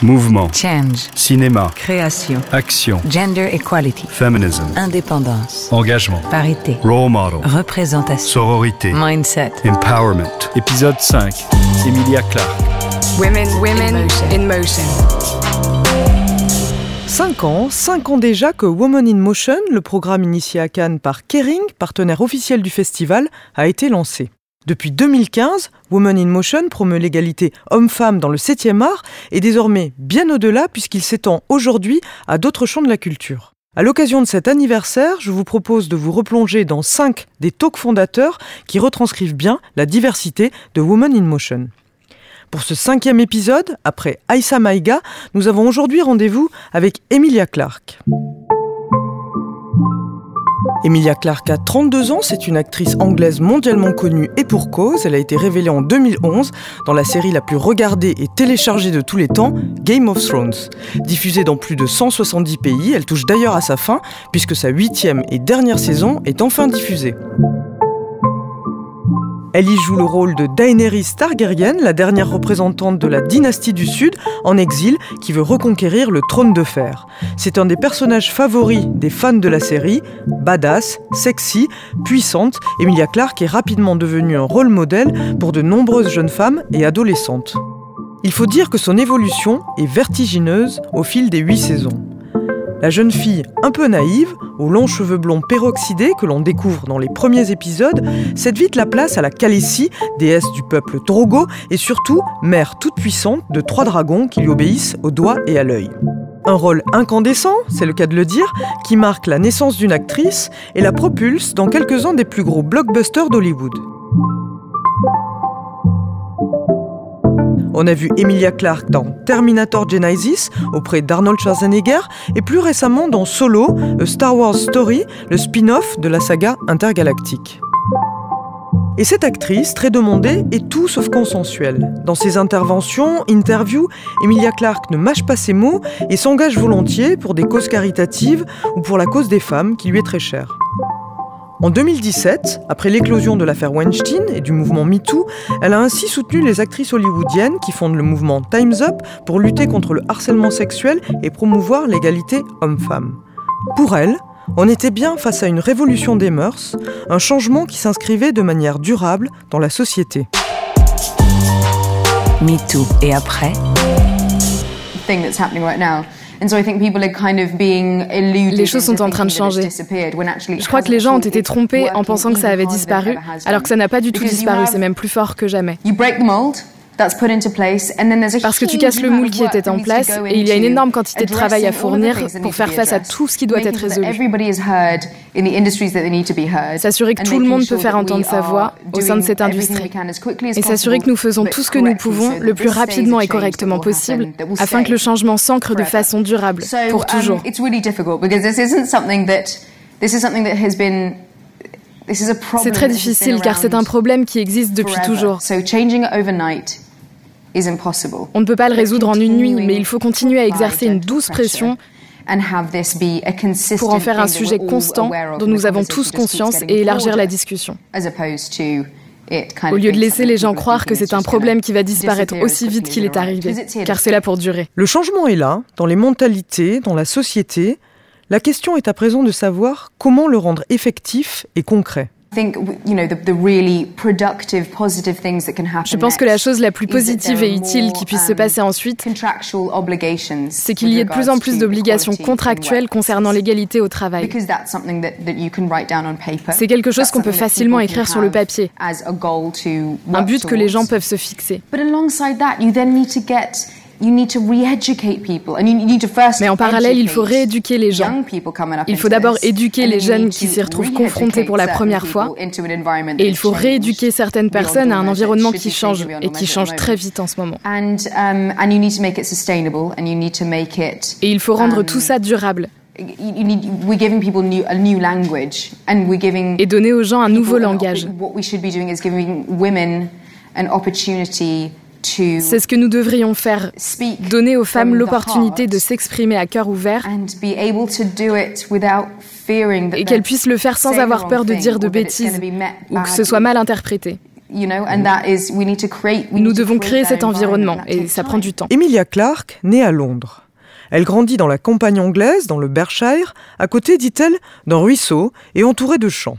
Mouvement. Change. Cinéma. Création. Action. Gender equality. Feminism. Indépendance. Engagement. Parité. Role model. Représentation. Sororité. Mindset. Empowerment. Épisode 5. Emilia Clarke. Women in motion. 5 ans déjà que Women in Motion, le programme initié à Cannes par Kering, partenaire officiel du festival, a été lancé. Depuis 2015, Women in Motion promeut l'égalité homme-femme dans le 7e art et désormais bien au-delà puisqu'il s'étend aujourd'hui à d'autres champs de la culture. À l'occasion de cet anniversaire, je vous propose de vous replonger dans 5 des talks fondateurs qui retranscrivent bien la diversité de Women in Motion. Pour ce 5e épisode, après Aïssa Maïga, nous avons aujourd'hui rendez-vous avec Emilia Clarke. Emilia Clarke a 32 ans, c'est une actrice anglaise mondialement connue et pour cause. Elle a été révélée en 2011 dans la série la plus regardée et téléchargée de tous les temps, Game of Thrones. Diffusée dans plus de 170 pays, elle touche d'ailleurs à sa fin puisque sa 8e et dernière saison est enfin diffusée. Elle y joue le rôle de Daenerys Targaryen, la dernière représentante de la dynastie du Sud, en exil, qui veut reconquérir le trône de fer. C'est un des personnages favoris des fans de la série. Badass, sexy, puissante, Emilia Clarke est rapidement devenue un rôle modèle pour de nombreuses jeunes femmes et adolescentes. Il faut dire que son évolution est vertigineuse au fil des 8 saisons. La jeune fille un peu naïve, aux longs cheveux blonds peroxydés que l'on découvre dans les premiers épisodes, cède vite la place à la Khaleesi, déesse du peuple Drogo, et surtout mère toute puissante de 3 dragons qui lui obéissent au doigt et à l'œil. Un rôle incandescent, c'est le cas de le dire, qui marque la naissance d'une actrice et la propulse dans quelques-uns des plus gros blockbusters d'Hollywood. On a vu Emilia Clarke dans Terminator Genisys auprès d'Arnold Schwarzenegger et plus récemment dans Solo, A Star Wars Story, le spin-off de la saga intergalactique. Et cette actrice, très demandée, est tout sauf consensuelle. Dans ses interventions, interviews, Emilia Clarke ne mâche pas ses mots et s'engage volontiers pour des causes caritatives ou pour la cause des femmes qui lui est très chère. En 2017, après l'éclosion de l'affaire Weinstein et du mouvement MeToo, elle a ainsi soutenu les actrices hollywoodiennes qui fondent le mouvement Time's Up pour lutter contre le harcèlement sexuel et promouvoir l'égalité homme-femme. Pour elle, on était bien face à une révolution des mœurs, un changement qui s'inscrivait de manière durable dans la société. MeToo et après. Les choses sont en train de changer. Je crois que les gens ont été trompés en pensant que ça avait disparu, alors que ça n'a pas du tout disparu, c'est même plus fort que jamais. Parce que tu casses le moule qui était en place et il y a une énorme quantité de travail à fournir pour faire face à tout ce qui doit être résolu. S'assurer que tout le monde peut faire entendre sa voix au sein de cette industrie et s'assurer que nous faisons tout ce que nous pouvons le plus rapidement et correctement possible afin que le changement s'ancre de façon durable, pour toujours. C'est très difficile car c'est un problème qui existe depuis toujours. On ne peut pas le résoudre en une nuit, mais il faut continuer à exercer une douce pression pour en faire un sujet constant dont nous avons tous conscience et élargir la discussion. Au lieu de laisser les gens croire que c'est un problème qui va disparaître aussi vite qu'il est arrivé, car c'est là pour durer. Le changement est là, dans les mentalités, dans la société. La question est à présent de savoir comment le rendre effectif et concret. Je pense que la chose la plus positive et utile qui puisse se passer ensuite, c'est qu'il y ait de plus en plus d'obligations contractuelles concernant l'égalité au travail. C'est quelque chose qu'on peut facilement écrire sur le papier, un but que les gens peuvent se fixer. Mais en parallèle, il faut rééduquer les gens. Il faut d'abord éduquer les jeunes qui s'y retrouvent confrontés pour la première fois. Et il faut rééduquer certaines personnes à un environnement qui change, et qui change très vite en ce moment. Et il faut rendre tout ça durable. Et donner aux gens un nouveau langage. C'est ce que nous devrions faire, donner aux femmes l'opportunité de s'exprimer à cœur ouvert et qu'elles puissent le faire sans avoir peur de dire de bêtises ou que ce soit mal interprété. Nous devons créer cet environnement et ça prend du temps. Emilia Clarke naît à Londres. Elle grandit dans la campagne anglaise, dans le Berkshire, à côté, dit-elle, d'un ruisseau et entourée de champs.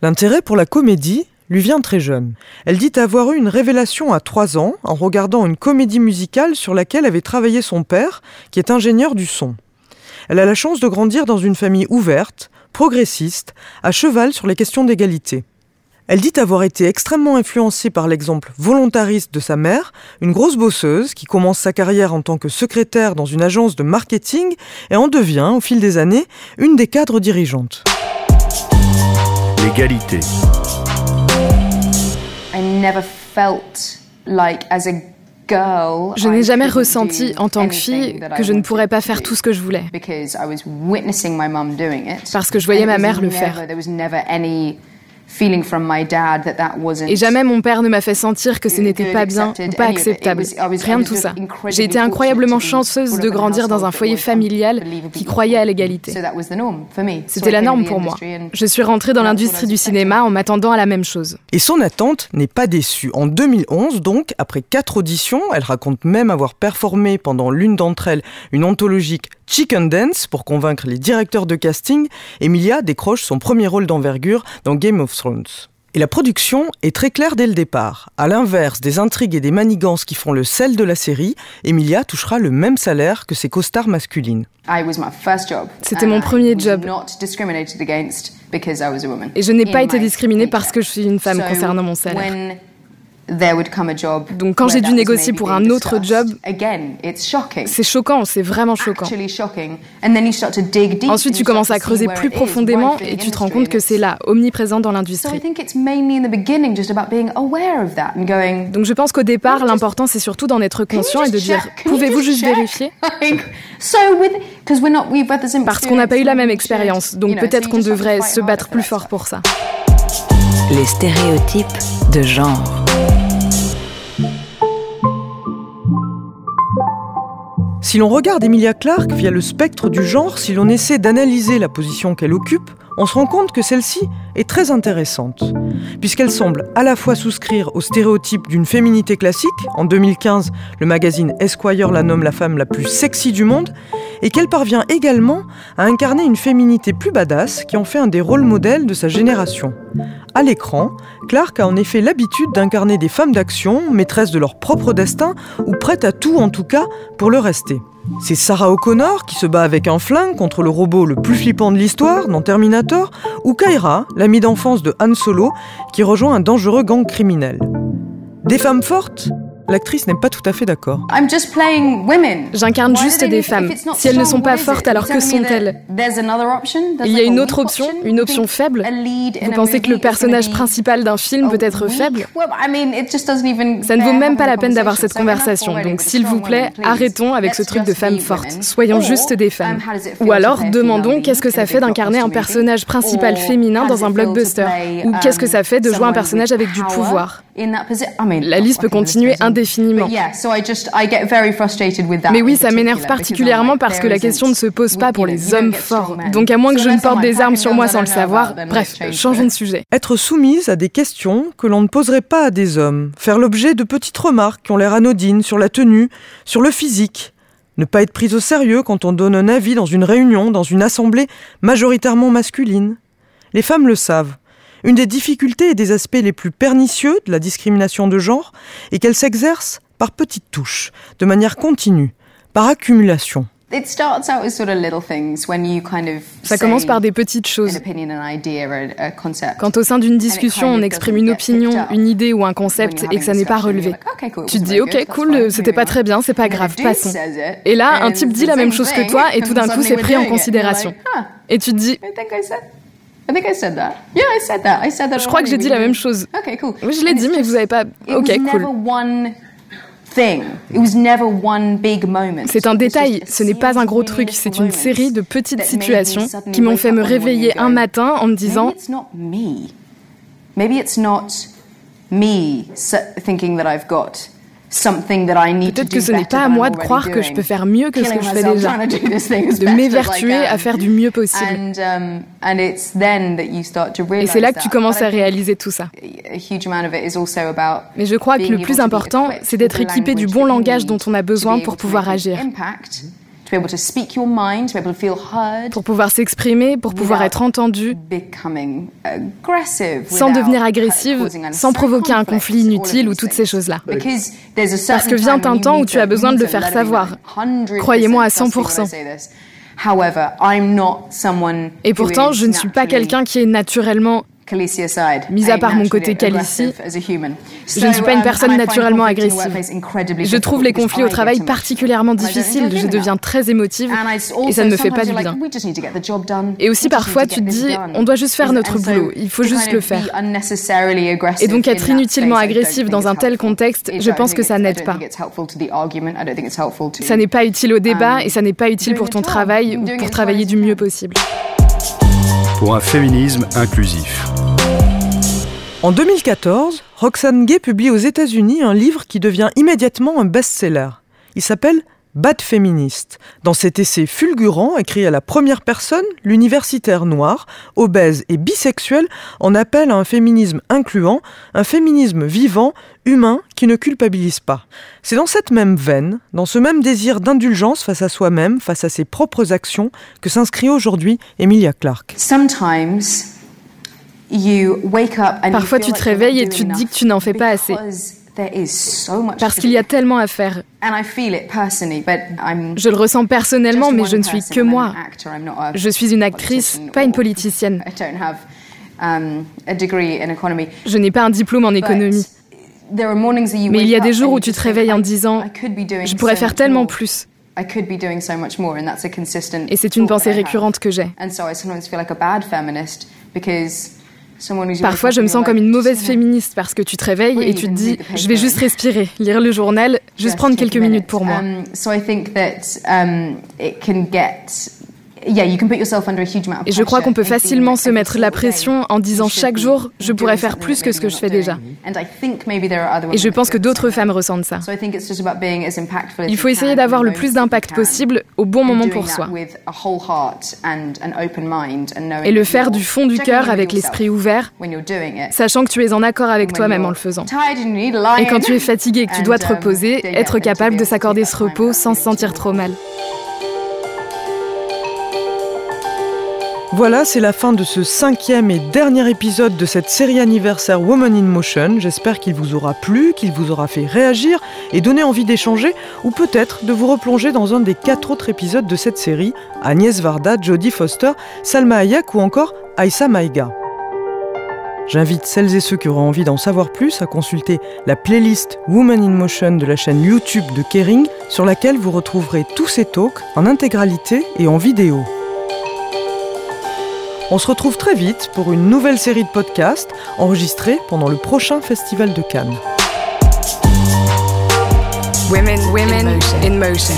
L'intérêt pour la comédie lui vient très jeune. Elle dit avoir eu une révélation à 3 ans en regardant une comédie musicale sur laquelle avait travaillé son père, qui est ingénieur du son. Elle a la chance de grandir dans une famille ouverte, progressiste, à cheval sur les questions d'égalité. Elle dit avoir été extrêmement influencée par l'exemple volontariste de sa mère, une grosse bosseuse qui commence sa carrière en tant que secrétaire dans une agence de marketing et en devient, au fil des années, une des cadres dirigeantes. L'égalité. Je n'ai jamais ressenti, en tant que fille, que je ne pourrais pas faire tout ce que je voulais. Parce que je voyais ma mère le faire. Et jamais mon père ne m'a fait sentir que ce n'était pas bien ou pas acceptable. Rien de tout ça. J'ai été incroyablement chanceuse de grandir dans un foyer familial qui croyait à l'égalité. C'était la norme pour moi. Je suis rentrée dans l'industrie du cinéma en m'attendant à la même chose. Et son attente n'est pas déçue. En 2011, donc, après 4 auditions, elle raconte même avoir performé pendant l'une d'entre elles une anthologique Chicken Dance pour convaincre les directeurs de casting, Emilia décroche son premier rôle d'envergure dans Game of Thrones. Et la production est très claire dès le départ. À l'inverse des intrigues et des manigances qui font le sel de la série, Emilia touchera le même salaire que ses co-stars masculines. C'était mon premier job. Et je n'ai pas été discriminée parce que je suis une femme concernant mon salaire. Donc quand j'ai dû négocier pour un autre job, c'est choquant, c'est vraiment choquant. Ensuite, tu commences à creuser plus profondément et tu te rends compte que c'est là, omniprésent dans l'industrie. Donc je pense qu'au départ, l'important c'est surtout d'en être conscient et de dire « Pouvez-vous juste vérifier ?» Parce qu'on n'a pas eu la même expérience, donc peut-être qu'on devrait se battre plus fort pour ça. Les stéréotypes de genre. Si l'on regarde Emilia Clarke via le spectre du genre, si l'on essaie d'analyser la position qu'elle occupe, on se rend compte que celle-ci est très intéressante, puisqu'elle semble à la fois souscrire au stéréotype d'une féminité classique, en 2015, le magazine Esquire la nomme la femme la plus sexy du monde, et qu'elle parvient également à incarner une féminité plus badass qui en fait un des rôles modèles de sa génération. À l'écran, Clarke a en effet l'habitude d'incarner des femmes d'action, maîtresses de leur propre destin, ou prêtes à tout en tout cas pour le rester. C'est Sarah O'Connor qui se bat avec un flingue contre le robot le plus flippant de l'histoire dans Terminator, ou Kyra, l'amie d'enfance de Han Solo, qui rejoint un dangereux gang criminel. Des femmes fortes ? L'actrice n'est pas tout à fait d'accord. J'incarne juste des femmes. Si elles ne sont pas fortes, alors que sont-elles ? Il y a une autre option, une option faible. Vous pensez que le personnage principal d'un film peut être faible ? Ça ne vaut même pas la peine d'avoir cette conversation. Donc s'il vous plaît, arrêtons avec ce truc de femmes fortes. Soyons juste des femmes. Ou alors, demandons qu'est-ce que ça fait d'incarner un personnage principal féminin dans un blockbuster ? Ou qu'est-ce que ça fait de jouer un personnage avec du pouvoir ? La liste peut continuer indéfiniment. Mais oui, ça m'énerve particulièrement parce que la question ne se pose pas pour les hommes forts. Donc à moins que je ne porte des armes sur moi sans le savoir, bref, changeons de sujet. Être soumise à des questions que l'on ne poserait pas à des hommes, faire l'objet de petites remarques qui ont l'air anodines sur la tenue, sur le physique, ne pas être prise au sérieux quand on donne un avis dans une réunion, dans une assemblée majoritairement masculine. Les femmes le savent. Une des difficultés et des aspects les plus pernicieux de la discrimination de genre est qu'elle s'exerce par petites touches, de manière continue, par accumulation. Ça commence par des petites choses. Quand au sein d'une discussion, on exprime une opinion, une idée ou un concept et que ça n'est pas relevé. Tu te dis « Ok, cool, c'était pas très bien, c'est pas grave, passons. » Et là, un type dit la même chose que toi et tout d'un coup, c'est pris en considération. Et tu te dis « Je crois que j'ai dit la même chose. Oui, je l'ai dit, mais vous n'avez pas... Ok, cool. » C'est un détail, ce n'est pas un gros truc, c'est une série de petites situations qui m'ont fait me réveiller un matin en me disant Peut-être que ce n'est pas à moi de croire que je peux faire mieux que ce que je fais déjà, de m'évertuer à faire du mieux possible. Et c'est là que tu commences à réaliser tout ça. Mais je crois que le plus important, c'est d'être équipé du bon langage dont on a besoin pour pouvoir agir. Pour pouvoir s'exprimer, pour pouvoir être entendu, sans devenir agressive, sans provoquer un conflit inutile ou toutes ces choses-là. Parce que vient un temps où tu as besoin de le faire savoir. Croyez-moi à 100%. Et pourtant, je ne suis pas quelqu'un qui est naturellement... Mis à part mon côté Khaleesi, je ne suis pas une personne naturellement agressive. Je trouve les conflits au travail particulièrement difficiles, je deviens très émotive et ça ne me fait pas du bien. Et aussi parfois tu te dis, on doit juste faire notre boulot, il faut juste le faire. Et donc être inutilement agressive dans un tel contexte, je pense que ça n'aide pas. Ça n'est pas utile au débat et ça n'est pas utile pour ton travail ou pour travailler du mieux possible. Pour un féminisme inclusif. En 2014, Roxane Gay publie aux États-Unis un livre qui devient immédiatement un best-seller. Il s'appelle Bad Feminist. Dans cet essai fulgurant, écrit à la première personne, l'universitaire noire, obèse et bisexuelle en appelle à un féminisme incluant, un féminisme vivant, humain, qui ne culpabilise pas. C'est dans cette même veine, dans ce même désir d'indulgence face à soi-même, face à ses propres actions, que s'inscrit aujourd'hui Emilia Clarke. Parfois tu te réveilles et tu te dis que tu n'en fais pas assez. Parce qu'il y a tellement à faire. Je le ressens personnellement, mais je ne suis que moi. Je suis une actrice, pas une politicienne. Je n'ai pas un diplôme en économie. Mais il y a des jours où tu te réveilles en disant « Je pourrais faire tellement plus ». Et c'est une pensée récurrente que j'ai. Parfois, je me sens comme une mauvaise féministe parce que tu te réveilles et tu te dis « Je vais juste respirer, lire le journal, juste prendre quelques minutes pour moi ». Et je crois qu'on peut facilement se mettre la pression en disant chaque jour « Je pourrais faire plus que ce que je fais déjà ». Et je pense que d'autres femmes ressentent ça. Il faut essayer d'avoir le plus d'impact possible au bon moment pour soi. Et le faire du fond du cœur avec l'esprit ouvert, sachant que tu es en accord avec toi-même en le faisant. Et quand tu es fatigué et que tu dois te reposer, être capable de s'accorder ce repos sans se sentir trop mal. Voilà, c'est la fin de ce 5e et dernier épisode de cette série anniversaire Women in Motion. J'espère qu'il vous aura plu, qu'il vous aura fait réagir et donné envie d'échanger, ou peut-être de vous replonger dans un des 4 autres épisodes de cette série, Agnès Varda, Jodie Foster, Salma Hayek ou encore Aïssa Maïga. J'invite celles et ceux qui auront envie d'en savoir plus à consulter la playlist Women in Motion de la chaîne YouTube de Kering, sur laquelle vous retrouverez tous ces talks en intégralité et en vidéo. On se retrouve très vite pour une nouvelle série de podcasts enregistrés pendant le prochain Festival de Cannes. Women in Motion.